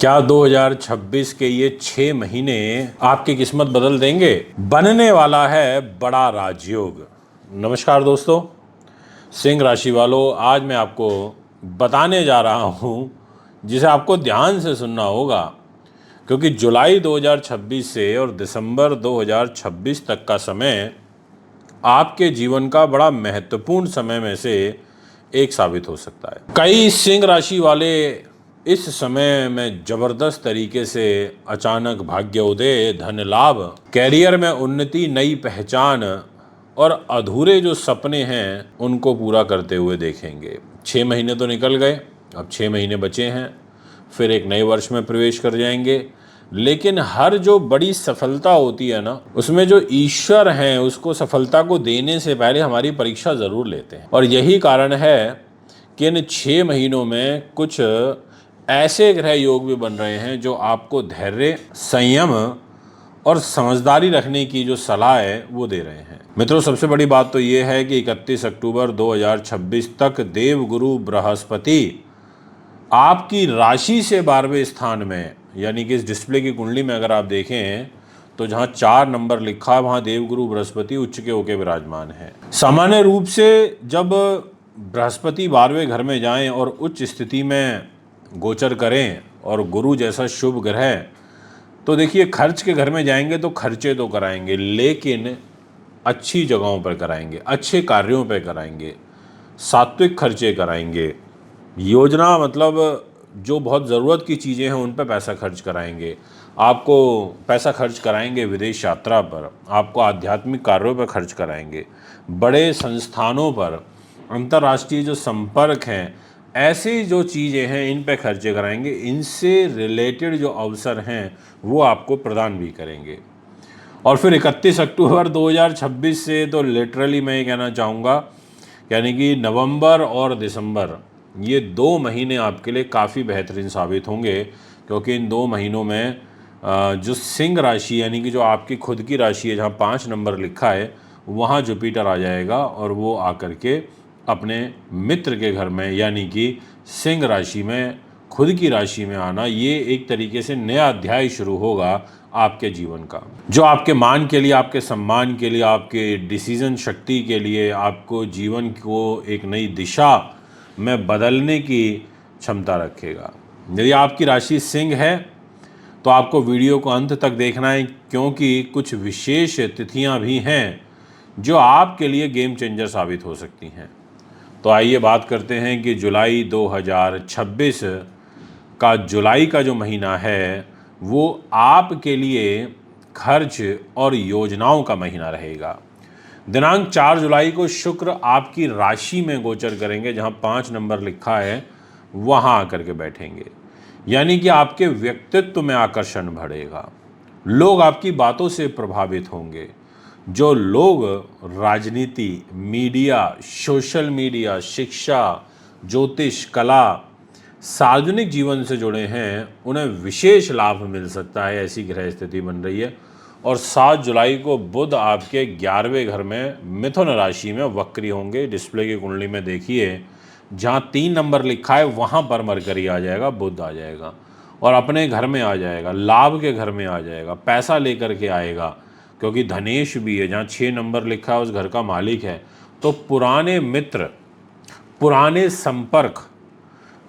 क्या 2026 के ये 6 महीने आपकी किस्मत बदल देंगे? बनने वाला है बड़ा राजयोग। नमस्कार दोस्तों, सिंह राशि वालों, आज मैं आपको बताने जा रहा हूँ जिसे आपको ध्यान से सुनना होगा, क्योंकि जुलाई 2026 से और दिसंबर 2026 तक का समय आपके जीवन का बड़ा महत्वपूर्ण समय में से एक साबित हो सकता है। कई सिंह राशि वाले इस समय में जबरदस्त तरीके से अचानक भाग्योदय, धन लाभ, कैरियर में उन्नति, नई पहचान और अधूरे जो सपने हैं उनको पूरा करते हुए देखेंगे। 6 महीने तो निकल गए, अब 6 महीने बचे हैं, फिर एक नए वर्ष में प्रवेश कर जाएंगे। लेकिन हर जो बड़ी सफलता होती है ना, उसमें जो ईश्वर हैं उसको सफलता को देने से पहले हमारी परीक्षा ज़रूर लेते हैं। और यही कारण है कि इन 6 महीनों में कुछ ऐसे ग्रह योग भी बन रहे हैं जो आपको धैर्य, संयम और समझदारी रखने की जो सलाह है वो दे रहे हैं। मित्रों, सबसे बड़ी बात तो ये है कि 31 अक्टूबर 2026 तक देवगुरु बृहस्पति आपकी राशि से 12वें स्थान में, यानी कि इस डिस्प्ले की कुंडली में अगर आप देखें तो जहां 4 नंबर लिखा है वहां देवगुरु बृहस्पति उच्च के होकर विराजमान है। सामान्य रूप से जब बृहस्पति 12वें घर में जाएं और उच्च स्थिति में गोचर करें और गुरु जैसा शुभ ग्रह, तो देखिए खर्च के घर में जाएंगे तो खर्चे तो कराएंगे, लेकिन अच्छी जगहों पर कराएंगे, अच्छे कार्यों पर कराएंगे, सात्विक खर्चे कराएंगे। योजना मतलब जो बहुत ज़रूरत की चीज़ें हैं उन पर पैसा खर्च कराएंगे, आपको पैसा खर्च कराएंगे विदेश यात्रा पर, आपको आध्यात्मिक कार्यों पर खर्च कराएंगे, बड़े संस्थानों पर, अंतर्राष्ट्रीय जो संपर्क हैं, ऐसी जो चीज़ें हैं इन पे खर्चे कराएंगे। इनसे रिलेटेड जो अवसर हैं वो आपको प्रदान भी करेंगे। और फिर 31 अक्टूबर 2026 से तो लिटरली मैं ये कहना चाहूँगा, यानी कि नवंबर और दिसंबर, ये 2 महीने आपके लिए काफ़ी बेहतरीन साबित होंगे, क्योंकि इन 2 महीनों में जो सिंह राशि यानी कि जो आपकी खुद की राशि है, जहाँ 5 नंबर लिखा है वहाँ जुपिटर आ जाएगा और वो आकर के अपने मित्र के घर में, यानी कि सिंह राशि में, खुद की राशि में आना, ये एक तरीके से नया अध्याय शुरू होगा आपके जीवन का, जो आपके मान के लिए, आपके सम्मान के लिए, आपके डिसीजन शक्ति के लिए, आपको जीवन को एक नई दिशा में बदलने की क्षमता रखेगा। यदि आपकी राशि सिंह है तो आपको वीडियो को अंत तक देखना है, क्योंकि कुछ विशेष तिथियां भी हैं जो आपके लिए गेम चेंजर साबित हो सकती हैं। तो आइए बात करते हैं कि जुलाई 2026 का जुलाई का जो महीना है वो आपके लिए खर्च और योजनाओं का महीना रहेगा। दिनांक 4 जुलाई को शुक्र आपकी राशि में गोचर करेंगे, जहां 5 नंबर लिखा है वहां आकर के बैठेंगे, यानी कि आपके व्यक्तित्व में आकर्षण बढ़ेगा, लोग आपकी बातों से प्रभावित होंगे। जो लोग राजनीति, मीडिया, सोशल मीडिया, शिक्षा, ज्योतिष, कला, सार्वजनिक जीवन से जुड़े हैं उन्हें विशेष लाभ मिल सकता है, ऐसी ग्रह स्थिति बन रही है। और 7 जुलाई को बुध आपके 11वें घर में मिथुन राशि में वक्री होंगे। डिस्प्ले की कुंडली में देखिए, जहाँ 3 नंबर लिखा है वहाँ पर मरकरी आ जाएगा, बुध आ जाएगा और अपने घर में आ जाएगा, लाभ के घर में आ जाएगा, पैसा लेकर के आएगा, क्योंकि धनेश भी है, जहाँ 6 नंबर लिखा है उस घर का मालिक है। तो पुराने मित्र, पुराने संपर्क,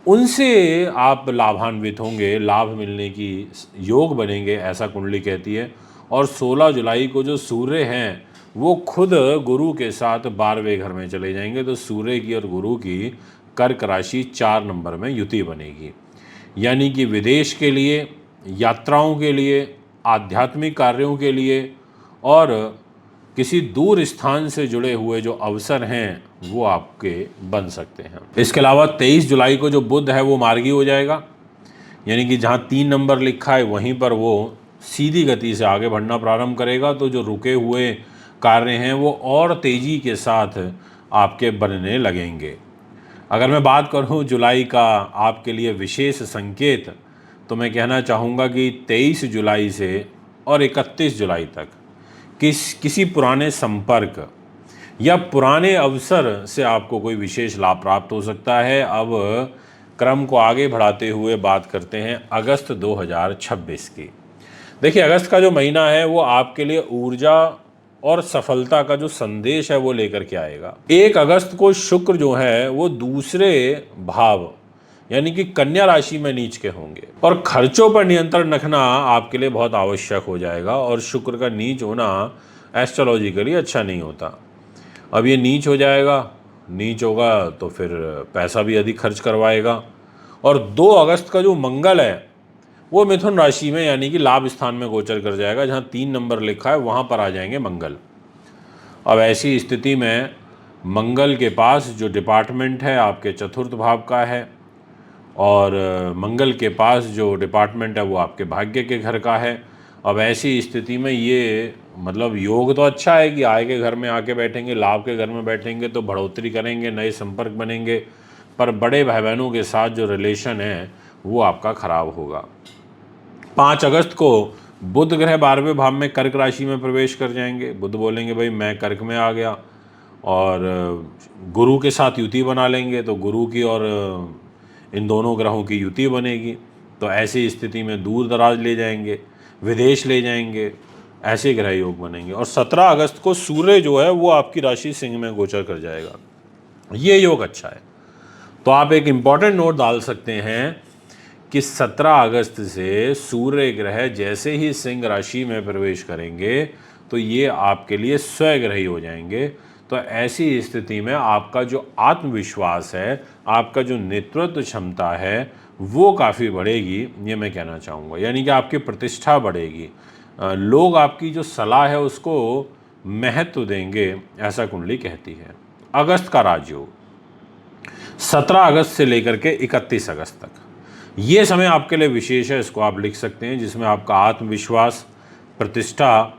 उनसे आप लाभान्वित होंगे, लाभ मिलने की योग बनेंगे, ऐसा कुंडली कहती है। और 16 जुलाई को जो सूर्य हैं वो खुद गुरु के साथ 12वें घर में चले जाएंगे, तो सूर्य की और गुरु की कर्क राशि 4 नंबर में युति बनेगी, यानी कि विदेश के लिए, यात्राओं के लिए, आध्यात्मिक कार्यों के लिए और किसी दूर स्थान से जुड़े हुए जो अवसर हैं वो आपके बन सकते हैं। इसके अलावा 23 जुलाई को जो बुध है वो मार्गी हो जाएगा, यानी कि जहाँ 3 नंबर लिखा है वहीं पर वो सीधी गति से आगे बढ़ना प्रारंभ करेगा। तो जो रुके हुए कार्य हैं वो और तेज़ी के साथ आपके बनने लगेंगे। अगर मैं बात करूँ जुलाई का आपके लिए विशेष संकेत, तो मैं कहना चाहूँगा कि 23 जुलाई से और 31 जुलाई तक किसी पुराने संपर्क या पुराने अवसर से आपको कोई विशेष लाभ प्राप्त हो सकता है। अब क्रम को आगे बढ़ाते हुए बात करते हैं अगस्त 2026 की। देखिए, अगस्त का जो महीना है वो आपके लिए ऊर्जा और सफलता का जो संदेश है वो लेकर के आएगा। 1 अगस्त को शुक्र जो है वो दूसरे भाव यानी कि कन्या राशि में नीच के होंगे और खर्चों पर नियंत्रण रखना आपके लिए बहुत आवश्यक हो जाएगा। और शुक्र का नीच होना एस्ट्रोलॉजिकली अच्छा नहीं होता। अब ये नीच हो जाएगा, नीच होगा तो फिर पैसा भी अधिक खर्च करवाएगा। और 2 अगस्त का जो मंगल है वो मिथुन राशि में यानी कि लाभ स्थान में गोचर कर जाएगा। जहाँ 3 नंबर लिखा है वहाँ पर आ जाएंगे मंगल। अब ऐसी स्थिति में मंगल के पास जो डिपार्टमेंट है आपके चतुर्थ भाव का है और मंगल के पास जो डिपार्टमेंट है वो आपके भाग्य के घर का है। अब ऐसी स्थिति में ये मतलब योग तो अच्छा है कि आय के घर में आके बैठेंगे, लाभ के घर में बैठेंगे तो बढ़ोतरी करेंगे, नए संपर्क बनेंगे, पर बड़े भाई बहनों के साथ जो रिलेशन है वो आपका खराब होगा। 5 अगस्त को बुध ग्रह 12वें भाव में कर्क राशि में प्रवेश कर जाएंगे। बुध बोलेंगे भाई मैं कर्क में आ गया, और गुरु के साथ युति बना लेंगे तो गुरु की और इन दोनों ग्रहों की युति बनेगी। तो ऐसी स्थिति में दूर दराज ले जाएंगे, विदेश ले जाएंगे, ऐसे ग्रह योग बनेंगे। और 17 अगस्त को सूर्य जो है वो आपकी राशि सिंह में गोचर कर जाएगा। ये योग अच्छा है। तो आप एक इम्पॉर्टेंट नोट डाल सकते हैं कि 17 अगस्त से सूर्य ग्रह जैसे ही सिंह राशि में प्रवेश करेंगे तो ये आपके लिए स्वग्रही हो जाएंगे। तो ऐसी स्थिति में आपका जो आत्मविश्वास है, आपका जो नेतृत्व क्षमता है वो काफ़ी बढ़ेगी, ये मैं कहना चाहूँगा। यानी कि आपकी प्रतिष्ठा बढ़ेगी, लोग आपकी जो सलाह है उसको महत्व देंगे, ऐसा कुंडली कहती है। अगस्त का राजयोग 17 अगस्त से लेकर के 31 अगस्त तक, ये समय आपके लिए विशेष है, इसको आप लिख सकते हैं, जिसमें आपका आत्मविश्वास, प्रतिष्ठा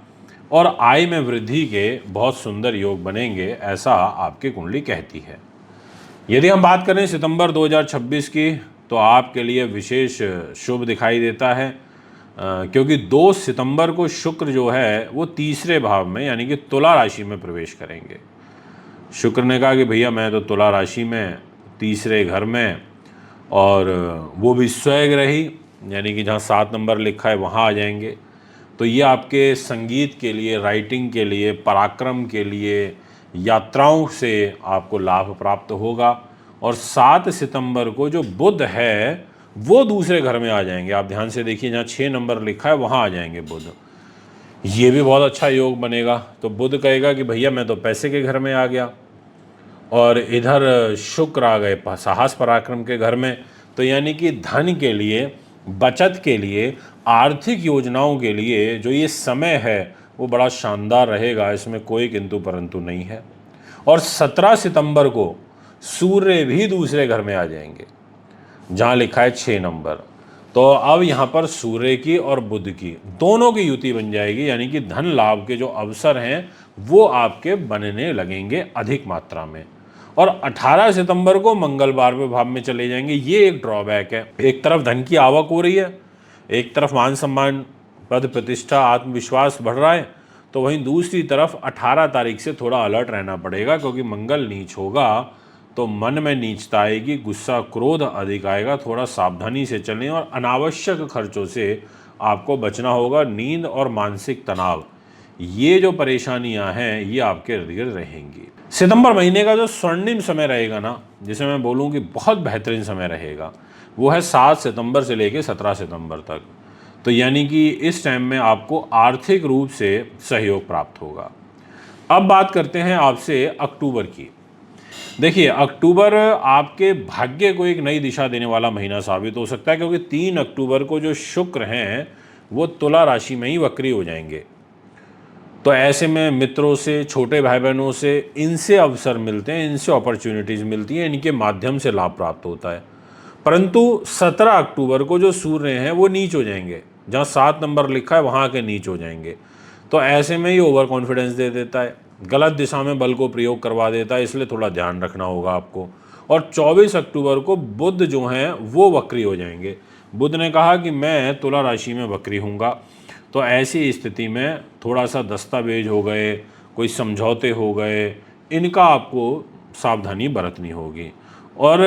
और आय में वृद्धि के बहुत सुंदर योग बनेंगे, ऐसा आपकी कुंडली कहती है। यदि हम बात करें सितंबर 2026 की तो आपके लिए विशेष शुभ दिखाई देता है, क्योंकि 2 सितंबर को शुक्र जो है वो तीसरे भाव में यानी कि तुला राशि में प्रवेश करेंगे। शुक्र ने कहा कि भैया मैं तो तुला राशि में तीसरे घर में, और वो भी स्वग्रही यानी कि जहाँ 7 नंबर लिखा है वहाँ आ जाएंगे। तो ये आपके संगीत के लिए, राइटिंग के लिए, पराक्रम के लिए, यात्राओं से आपको लाभ प्राप्त होगा। और 7 सितंबर को जो बुध है वो दूसरे घर में आ जाएंगे। आप ध्यान से देखिए, जहाँ 6 नंबर लिखा है वहाँ आ जाएंगे बुध। ये भी बहुत अच्छा योग बनेगा। तो बुध कहेगा कि भैया मैं तो पैसे के घर में आ गया, और इधर शुक्र आ गए साहस पराक्रम के घर में। तो यानी कि धन के लिए, बचत के लिए, आर्थिक योजनाओं के लिए जो ये समय है वो बड़ा शानदार रहेगा, इसमें कोई किंतु परंतु नहीं है। और 17 सितंबर को सूर्य भी दूसरे घर में आ जाएंगे जहाँ लिखा है 6 नंबर। तो अब यहाँ पर सूर्य की और बुध की दोनों की युति बन जाएगी, यानी कि धन लाभ के जो अवसर हैं वो आपके बनने लगेंगे अधिक मात्रा में। और 18 सितंबर को मंगल 12वें भाव में चले जाएंगे। ये एक ड्रॉबैक है, एक तरफ धन की आवक हो रही है, एक तरफ मान सम्मान, पद प्रतिष्ठा, आत्मविश्वास बढ़ रहा है, तो वहीं दूसरी तरफ 18 तारीख से थोड़ा अलर्ट रहना पड़ेगा, क्योंकि मंगल नीच होगा तो मन में नीचता आएगी, गुस्सा क्रोध अधिक आएगा। थोड़ा सावधानी से चलें और अनावश्यक खर्चों से आपको बचना होगा। नींद और मानसिक तनाव, ये जो परेशानियां हैं ये आपके इर्द गिर्द रहेंगी। सितंबर महीने का जो स्वर्णिम समय रहेगा ना, जिसे मैं बोलूँ कि बहुत बेहतरीन समय रहेगा, वो है 7 सितंबर से लेकर 17 सितंबर तक। तो यानी कि इस टाइम में आपको आर्थिक रूप से सहयोग प्राप्त होगा। अब बात करते हैं आपसे अक्टूबर की। देखिए, अक्टूबर आपके भाग्य को एक नई दिशा देने वाला महीना साबित हो सकता है, क्योंकि 3 अक्टूबर को जो शुक्र हैं वो तुला राशि में ही वक्री हो जाएंगे। तो ऐसे में मित्रों से, छोटे भाई बहनों से, इनसे अवसर मिलते हैं, इनसे अपॉर्चुनिटीज़ मिलती हैं, इनके माध्यम से लाभ प्राप्त होता है। परंतु 17 अक्टूबर को जो सूर्य हैं वो नीच हो जाएंगे, जहाँ 7 नंबर लिखा है वहाँ के नीच हो जाएंगे। तो ऐसे में ये ओवर कॉन्फिडेंस दे देता है, गलत दिशा में बल को प्रयोग करवा देता है, इसलिए थोड़ा ध्यान रखना होगा आपको। और 24 अक्टूबर को बुध जो हैं वो वक्री हो जाएंगे। बुध ने कहा कि मैं तुला राशि में वक्री हूँगा। तो ऐसी स्थिति में थोड़ा सा दस्तावेज हो गए, कोई समझौते हो गए, इनका आपको सावधानी बरतनी होगी। और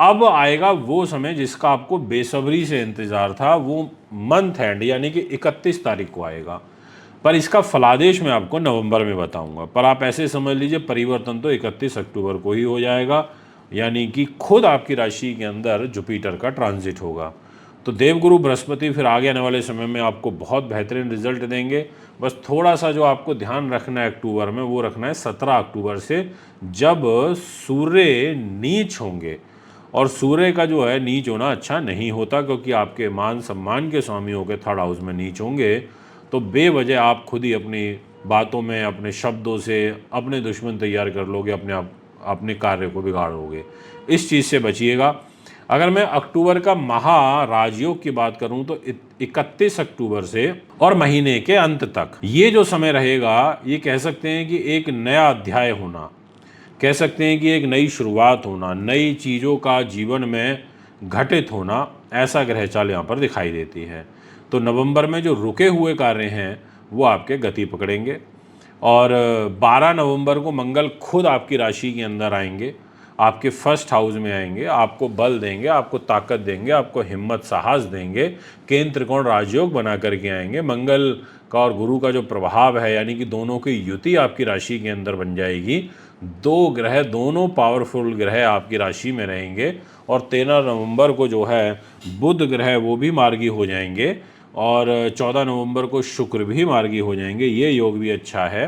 अब आएगा वो समय जिसका आपको बेसब्री से इंतज़ार था, वो मंथ एंड यानी कि 31 तारीख को आएगा। पर इसका फलादेश मैं आपको नवंबर में बताऊंगा। पर आप ऐसे समझ लीजिए परिवर्तन तो 31 अक्टूबर को ही हो जाएगा, यानी कि खुद आपकी राशि के अंदर जुपिटर का ट्रांजिट होगा। तो देवगुरु बृहस्पति फिर आगे आने वाले समय में आपको बहुत बेहतरीन रिजल्ट देंगे। बस थोड़ा सा जो आपको ध्यान रखना है अक्टूबर में, वो रखना है 17 अक्टूबर से, जब सूर्य नीच होंगे। और सूर्य का जो है नीच होना अच्छा नहीं होता, क्योंकि आपके मान सम्मान के स्वामी होकर थर्ड हाउस में नीच होंगे तो बेवजह आप खुद ही अपनी बातों में, अपने शब्दों से अपने दुश्मन तैयार कर लोगे, अपने कार्य को बिगाड़ोगे। इस चीज़ से बचिएगा। अगर मैं अक्टूबर का महाराजयोग की बात करूं तो 31 अक्टूबर से और महीने के अंत तक ये जो समय रहेगा, ये कह सकते हैं कि एक नया अध्याय होना, कह सकते हैं कि एक नई शुरुआत होना, नई चीज़ों का जीवन में घटित होना, ऐसा ग्रह चाल यहाँ पर दिखाई देती है। तो नवंबर में जो रुके हुए कार्य हैं वो आपके गति पकड़ेंगे। और 12 नवंबर को मंगल खुद आपकी राशि के अंदर आएंगे, आपके फर्स्ट हाउस में आएंगे, आपको बल देंगे, आपको ताकत देंगे, आपको हिम्मत साहस देंगे, केंद्र त्रिकोण राजयोग बना करके आएंगे। मंगल का और गुरु का जो प्रभाव है, यानी कि दोनों की युति आपकी राशि के अंदर बन जाएगी। दो ग्रह, दोनों पावरफुल ग्रह आपकी राशि में रहेंगे। और 13 नवंबर को जो है बुध ग्रह वो भी मार्गी हो जाएंगे, और 14 नवंबर को शुक्र भी मार्गी हो जाएंगे। ये योग भी अच्छा है।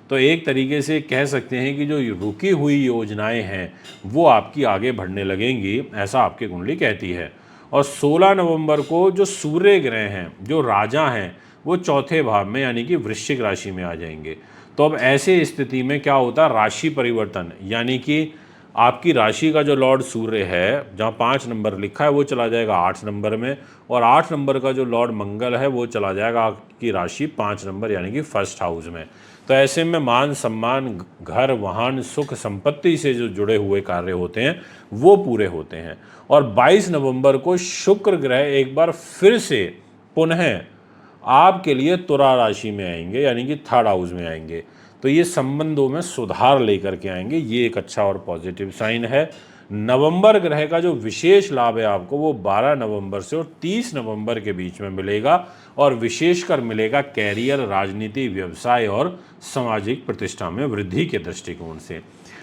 तो एक तरीके से कह सकते हैं कि जो रुकी हुई योजनाएं हैं वो आपकी आगे बढ़ने लगेंगी, ऐसा आपकी कुंडली कहती है। और 16 नवंबर को जो सूर्य ग्रह हैं, जो राजा हैं, वो चौथे भाव में यानी कि वृश्चिक राशि में आ जाएंगे। तो अब ऐसे स्थिति में क्या होता है, राशि परिवर्तन, यानी कि आपकी राशि का जो लॉर्ड सूर्य है, जहाँ 5 नंबर लिखा है, वो चला जाएगा 8 नंबर में, और 8 नंबर का जो लॉर्ड मंगल है वो चला जाएगा आपकी राशि 5 नंबर यानी कि फर्स्ट हाउस में। तो ऐसे में मान सम्मान, घर वाहन, सुख संपत्ति से जो जुड़े हुए कार्य होते हैं वो पूरे होते हैं। और 22 नवंबर को शुक्र ग्रह एक बार फिर से पुनः आपके लिए तुला राशि में आएंगे, यानी कि थर्ड हाउस में आएंगे। तो ये संबंधों में सुधार लेकर के आएंगे, ये एक अच्छा और पॉजिटिव साइन है। नवंबर ग्रह का जो विशेष लाभ है आपको, वो 12 नवंबर से और 30 नवंबर के बीच में मिलेगा, और विशेषकर मिलेगा कैरियर, राजनीति, व्यवसाय और सामाजिक प्रतिष्ठा में वृद्धि के दृष्टिकोण से।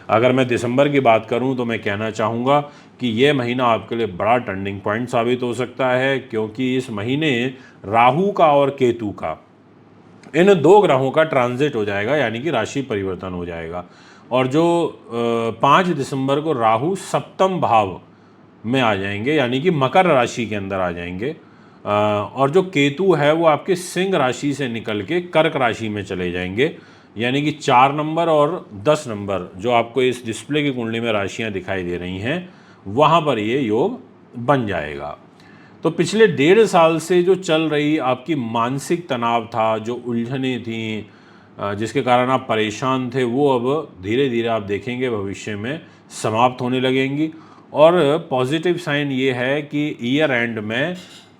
अगर मैं दिसंबर की बात करूं तो मैं कहना चाहूँगा कि ये महीना आपके लिए बड़ा टर्निंग पॉइंट साबित हो सकता है, क्योंकि इस महीने राहु का और केतु का, इन दो ग्रहों का ट्रांजिट हो जाएगा, यानी कि राशि परिवर्तन हो जाएगा। और जो 5 दिसंबर को राहु सप्तम भाव में आ जाएंगे, यानी कि मकर राशि के अंदर आ जाएंगे, और जो केतु है वो आपके सिंह राशि से निकल के कर्क राशि में चले जाएंगे, यानी कि 4 नंबर और 10 नंबर जो आपको इस डिस्प्ले की कुंडली में राशियां दिखाई दे रही हैं, वहाँ पर ये योग बन जाएगा। तो पिछले 1.5 साल से जो चल रही आपकी मानसिक तनाव था, जो उलझने थी, जिसके कारण आप परेशान थे, वो अब धीरे धीरे आप देखेंगे भविष्य में समाप्त होने लगेंगी। और पॉजिटिव साइन ये है कि ईयर एंड में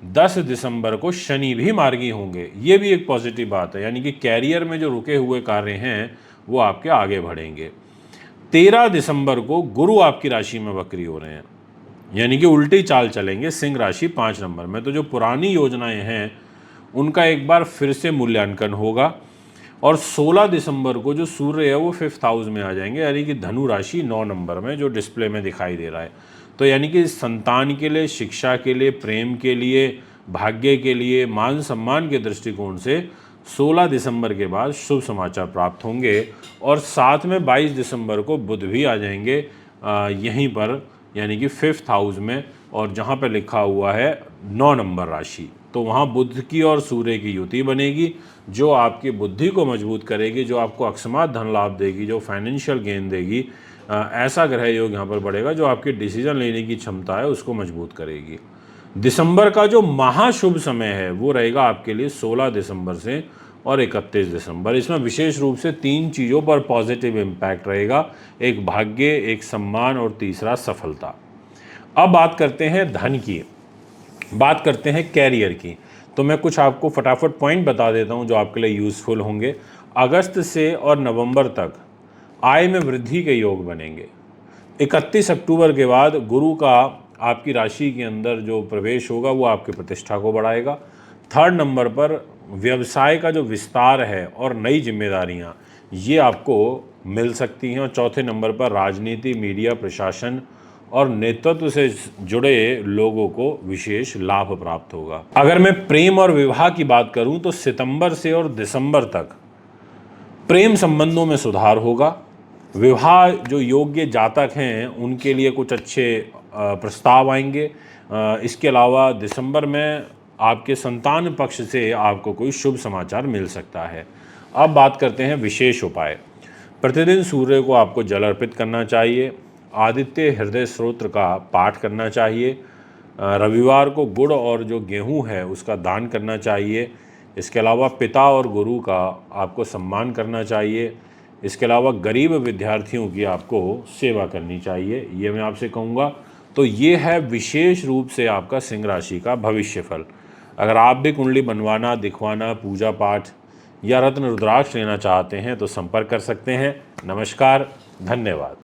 10 दिसंबर को शनि भी मार्गी होंगे, ये भी एक पॉजिटिव बात है, यानी कि कैरियर में जो रुके हुए कार्य हैं वो आपके आगे बढ़ेंगे। 13 दिसंबर को गुरु आपकी राशि में वक्री हो रहे हैं, यानी कि उल्टी चाल चलेंगे सिंह राशि 5 नंबर में। तो जो पुरानी योजनाएं हैं उनका एक बार फिर से मूल्यांकन होगा। और 16 दिसंबर को जो सूर्य है वो 5th हाउस में आ जाएंगे, यानी कि धनु राशि 9 नंबर में, जो डिस्प्ले में दिखाई दे रहा है। तो यानी कि संतान के लिए, शिक्षा के लिए, प्रेम के लिए, भाग्य के लिए, मान सम्मान के दृष्टिकोण से 16 दिसंबर के बाद शुभ समाचार प्राप्त होंगे। और साथ में 22 दिसंबर को बुध भी आ जाएंगे यहीं पर, यानी कि 5th हाउस में, और जहाँ पे लिखा हुआ है 9 नंबर राशि। तो वहाँ बुध की और सूर्य की युति बनेगी, जो आपकी बुद्धि को मजबूत करेगी, जो आपको अकस्मात धन लाभ देगी, जो फाइनेंशियल गेन देगी। ऐसा ग्रह योग यहाँ पर बढ़ेगा जो आपकी डिसीजन लेने की क्षमता है उसको मजबूत करेगी। दिसंबर का जो महाशुभ समय है वो रहेगा आपके लिए 16 दिसंबर से और 31 दिसंबर। इसमें विशेष रूप से 3 चीज़ों पर पॉजिटिव इम्पैक्ट रहेगा, एक भाग्य, एक सम्मान और तीसरा सफलता। अब बात करते हैं धन की, बात करते हैं कैरियर की। तो मैं कुछ आपको फटाफट पॉइंट बता देता हूं जो आपके लिए यूज़फुल होंगे। अगस्त से और नवंबर तक आय में वृद्धि के योग बनेंगे। 31 अक्टूबर के बाद गुरु का आपकी राशि के अंदर जो प्रवेश होगा वो आपकी प्रतिष्ठा को बढ़ाएगा। 3rd नंबर पर व्यवसाय का जो विस्तार है और नई जिम्मेदारियां ये आपको मिल सकती हैं। और 4थे नंबर पर राजनीति, मीडिया, प्रशासन और नेतृत्व से जुड़े लोगों को विशेष लाभ प्राप्त होगा। अगर मैं प्रेम और विवाह की बात करूं तो सितंबर से और दिसंबर तक प्रेम संबंधों में सुधार होगा। विवाह जो योग्य जातक हैं उनके लिए कुछ अच्छे प्रस्ताव आएंगे। इसके अलावा दिसंबर में आपके संतान पक्ष से आपको कोई शुभ समाचार मिल सकता है। अब बात करते हैं विशेष उपाय। प्रतिदिन सूर्य को आपको जल अर्पित करना चाहिए। आदित्य हृदय स्तोत्र का पाठ करना चाहिए। रविवार को गुड़ और जो गेहूं है उसका दान करना चाहिए। इसके अलावा पिता और गुरु का आपको सम्मान करना चाहिए। इसके अलावा गरीब विद्यार्थियों की आपको सेवा करनी चाहिए, ये मैं आपसे कहूँगा। तो ये है विशेष रूप से आपका सिंह राशि का भविष्यफल। अगर आप भी कुंडली बनवाना, दिखवाना, पूजा पाठ या रत्न रुद्राक्ष लेना चाहते हैं तो संपर्क कर सकते हैं। नमस्कार, धन्यवाद।